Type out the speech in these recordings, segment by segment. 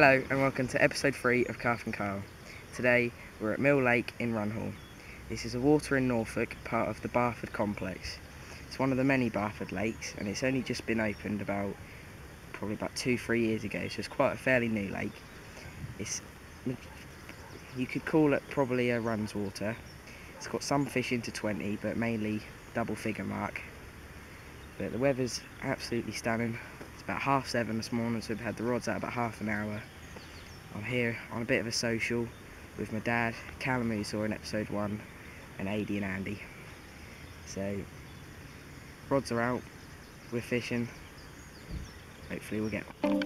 Hello and welcome to episode 3 of Carping. Today we're at Mill Lake in Runhall. This is a water in Norfolk, part of the Barford complex. It's one of the many Barford lakes and it's only just been opened probably about 2-3 years ago, so it's quite a fairly new lake. You could call it probably a runs water. It's got some fish into 20 but mainly double figure mark. But the weather's absolutely stunning. It's about 7:30 this morning, so we've had the rods out about half an hour. I'm here on a bit of a social with my dad, Callum, who you saw in episode 1, and Adi and Andy. So, rods are out, we're fishing. Hopefully we'll get one.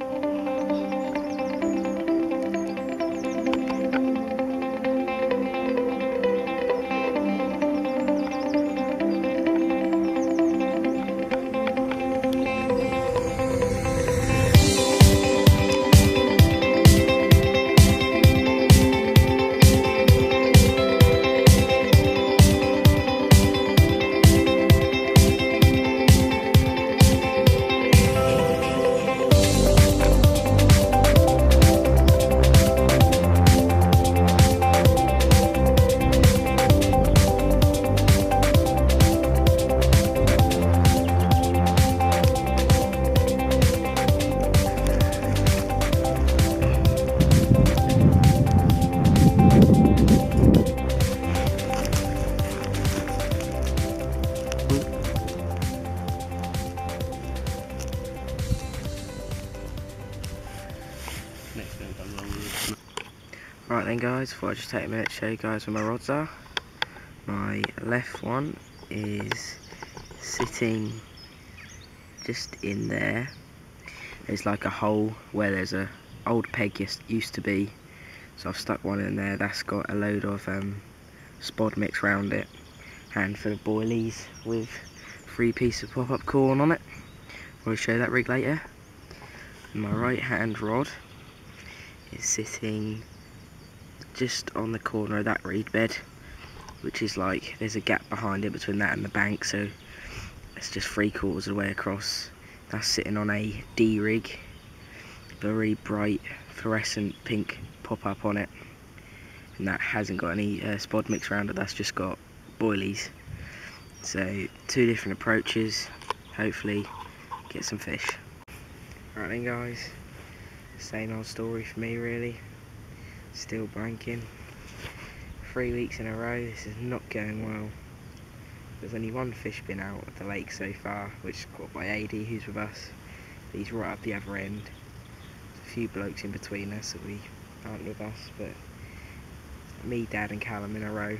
Right then guys, thought I'd just take a minute to show you guys where my rods are. My left one is sitting just in there. There's like a hole where there's a old peg used to be, so I've stuck one in there. That's got a load of spod mix round it, handful of boilies with 3 pieces of pop-up corn on it. I'll show you that rig later. My right hand rod is sitting just on the corner of that reed bed, which is like, there's a gap behind it between that and the bank, so it's just 3/4 of the way across. That's sitting on a D rig, very bright fluorescent pink pop-up on it, and that hasn't got any spod mix around it, that's just got boilies. So 2 different approaches, hopefully get some fish. Right then guys, same old story for me really. Still blanking. 3 weeks in a row, this is not going well. There's only 1 fish been out at the lake so far, which is caught by Adi, who's with us. He's right up the other end. There's a few blokes in between us that aren't with us, but me, Dad and Callum in a row.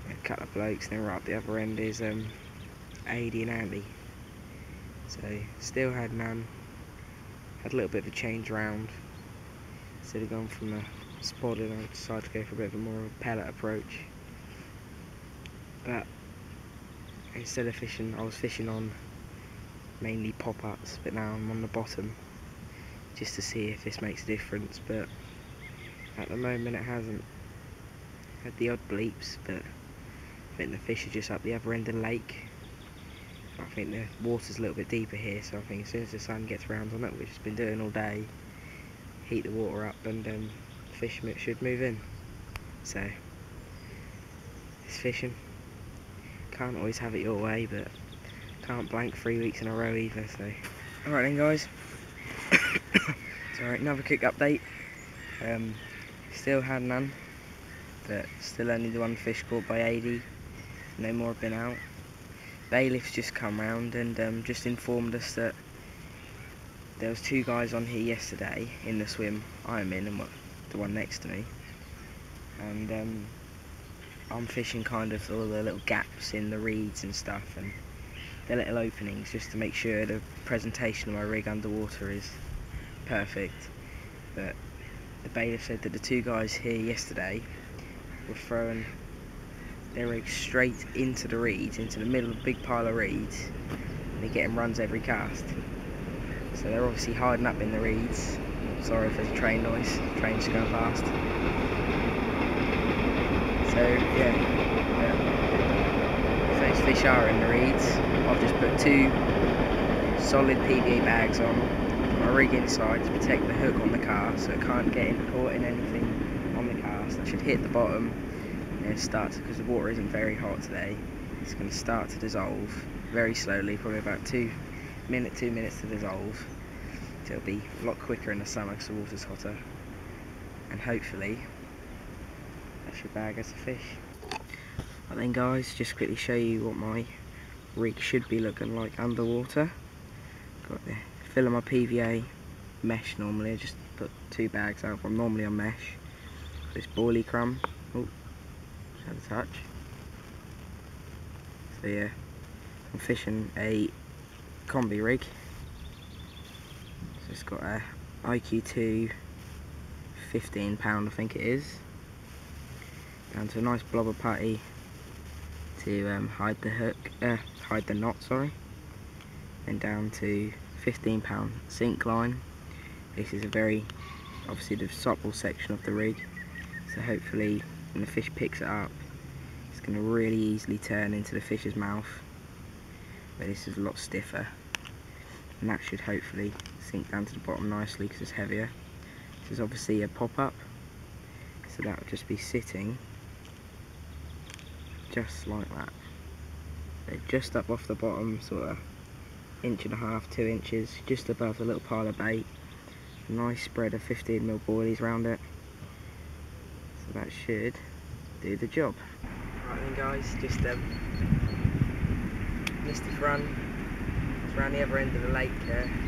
A couple of blokes, and then right up the other end is Adi and Andy. So still had none. Had a little bit of a change round. Instead of going from a spotted, I decided to go for a bit of a more pellet approach. But instead of fishing, I was fishing on mainly pop-ups, but now I'm on the bottom just to see if this makes a difference. But at the moment it hasn't. Had the odd bleeps, but I think the fish are just up the other end of the lake. I think the water's a little bit deeper here, so I think as soon as the sun gets around on it, which it's been doing all day, heat the water up and fish should move in. So it's fishing. Can't always have it your way, but can't blank 3 weeks in a row either. So alright then guys. Sorry, another quick update. Still had none, but still only the 1 fish caught by Adi. No more have been out. Bailiff's just come round and just informed us that there was 2 guys on here yesterday in the swim I'm in and the one next to me, and I'm fishing kind of all the little gaps in the reeds and stuff and the little openings just to make sure the presentation of my rig underwater is perfect. But the bailiff said that the 2 guys here yesterday were throwing their rig straight into the reeds, into the middle of a big pile of reeds, and they're getting runs every cast. So they're obviously hiding up in the reeds. Sorry if there's a train noise, train's going past. So yeah, if those fish are in the reeds, I've just put 2 solid PVA bags on, got a rig inside to protect the hook on the cast, so it can't get caught in anything on the cast. I should hit the bottom and it starts, because the water isn't very hot today, it's going to start to dissolve very slowly, probably about 2 minutes to dissolve. So it'll be a lot quicker in the summer because the water's hotter, and hopefully that should bag us a fish. But then guys, just quickly show you what my rig should be looking like underwater. Got the fill of my PVA mesh normally. I just put 2 bags out, but I'm normally on mesh. This boilie crumb. Oh, just had a touch. So yeah, I'm fishing a combi rig. So it's got a IQ2 £15 I think it is. Down to a nice blobber putty to hide the hook, hide the knot, sorry. Then down to £15 sink line. This is a very, obviously the supple section of the rig, so hopefully when the fish picks it up, it's going to really easily turn into the fish's mouth. But this is a lot stiffer, and that should hopefully sink down to the bottom nicely because it's heavier. This is obviously a pop-up, so that will just be sitting just like that. They're just up off the bottom, sort of 1.5 to 2 inches, just above the little pile of bait. A nice spread of 15mm boilies around it, so that should do the job. Right then guys, just missed his run. It's around the other end of the lake,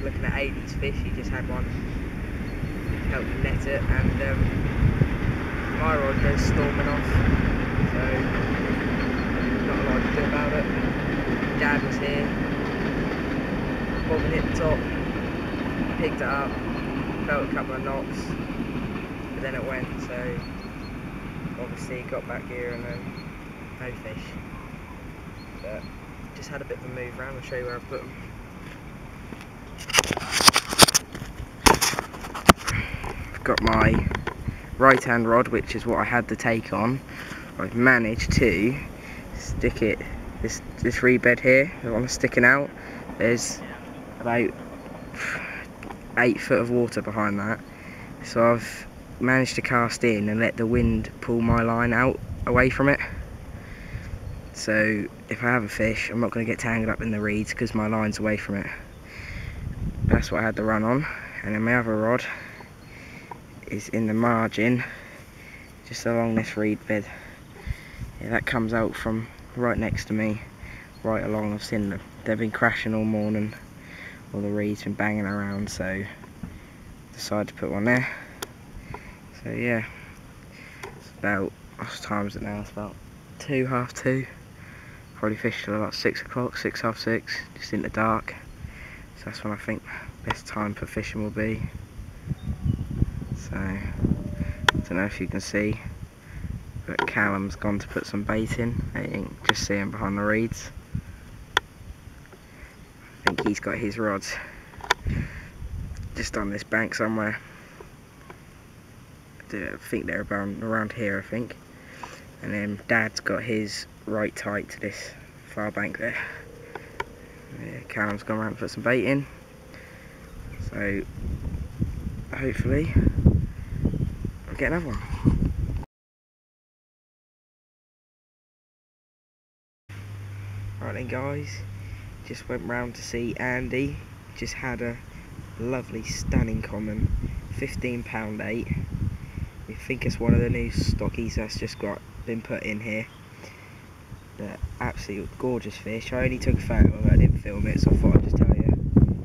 looking at Aidy's fish. He just had one, helped him net it, and my rod goes storming off, so not a lot to do about it. Dad was here, bobbing hit the top, picked it up, felt a couple of knocks, but then it went, so obviously got back here and then no fish. But just had a bit of a move around. I'll show you where I put them. I've got my right hand rod, which is what I had the take on. I've managed to stick it, this reed bed here, the one that's sticking out, there's about 8 foot of water behind that, so I've managed to cast in and let the wind pull my line out away from it. So if I have a fish, I'm not going to get tangled up in the reeds because my line's away from it. That's what I had the run on. And then my other rod is in the margin, just along this reed bed. Yeah, that comes out from right next to me, right along. I've seen them. They've been crashing all morning. All the reeds been banging around, so decided to put one there. So yeah, it's about, what time is it now? It's about 2, half 2. Probably fished till about 6 o'clock, 6, half 6, just in the dark. So that's when I think best time for fishing will be. So I don't know if you can see, but Callum's gone to put some bait in. You can just see him behind the reeds. I think he's got his rods just on this bank somewhere. I think they're around here, I think. And then Dad's got his right tight to this far bank there. Yeah, Callum's gone around and put some bait in. So hopefully I'll get another one. Right then guys, just went round to see Andy. Just had a lovely stunning common, £15 8. We think it's one of the new stockies that's just been put in here. They're absolutely gorgeous fish. I only took a photo of it, I didn't film it, so I thought I'd just tell you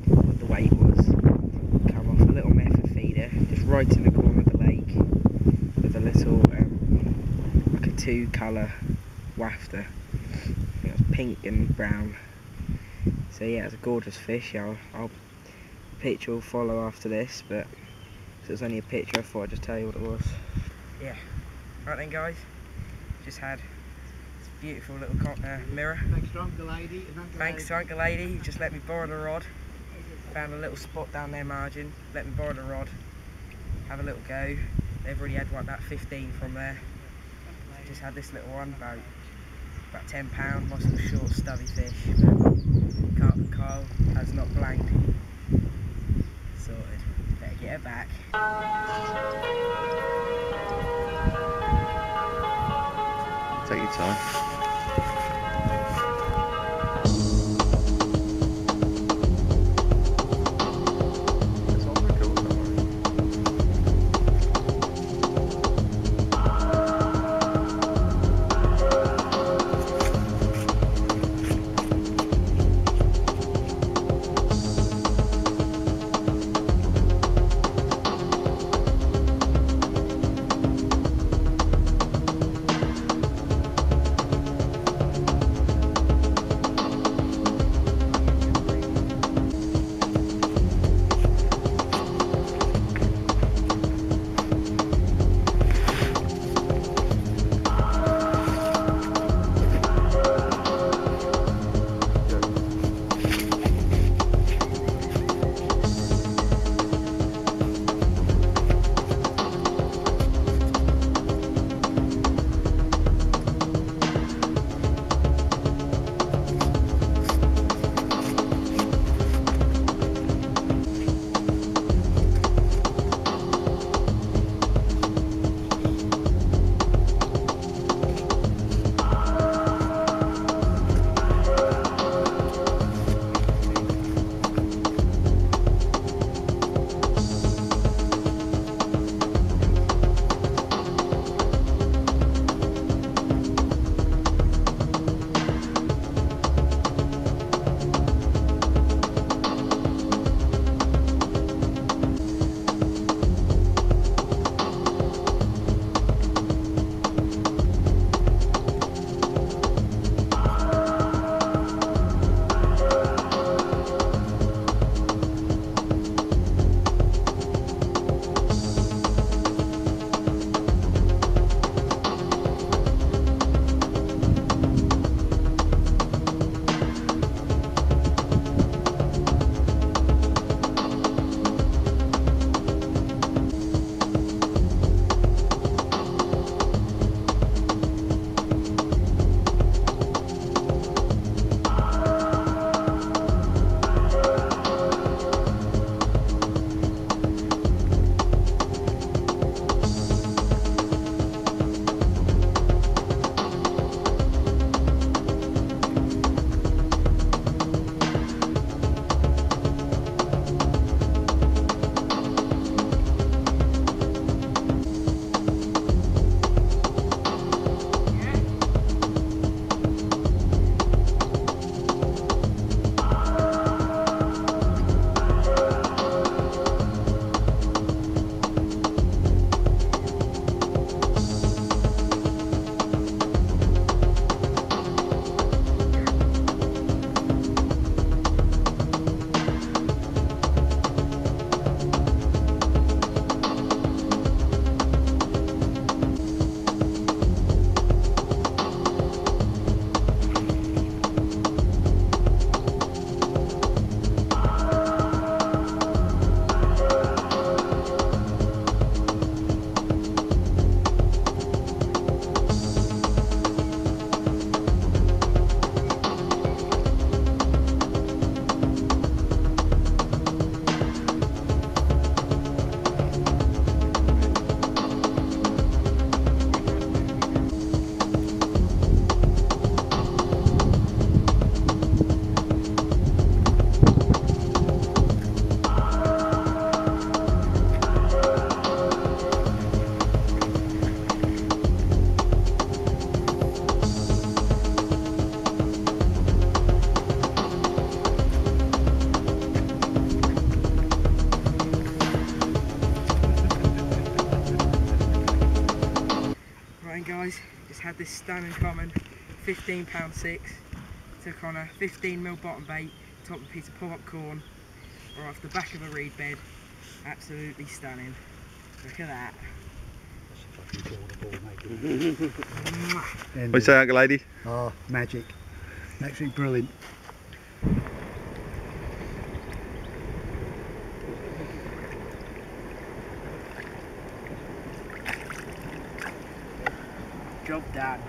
what the weight was. Come off a little method feeder, just right in the corner of the lake, with a little, like a 2-colour wafter. I think it was pink and brown. So yeah, it's a gorgeous fish. I'll picture will follow after this, but so it's only a picture, I thought I'd just tell you what it was. Yeah. Right then guys, just had this beautiful little mirror. Thanks to Uncle Lady. Thanks to Uncle Lady, who just let me borrow the rod. Found a little spot down their margin, let me borrow the rod, have a little go. They've already had that 15 from there. Just had this little one, about £10, nice little short stubby fish. Carping Kyle has not blanked. Sorted. back. Take your time. Guys, just had this stunning common, £15.6. Took on a 15mm bottom bait, topped a piece of pull-up corn, right off the back of a reed bed. Absolutely stunning. Look at that. What do you say, Uncle Lady? Oh, magic. Absolutely brilliant. Job done.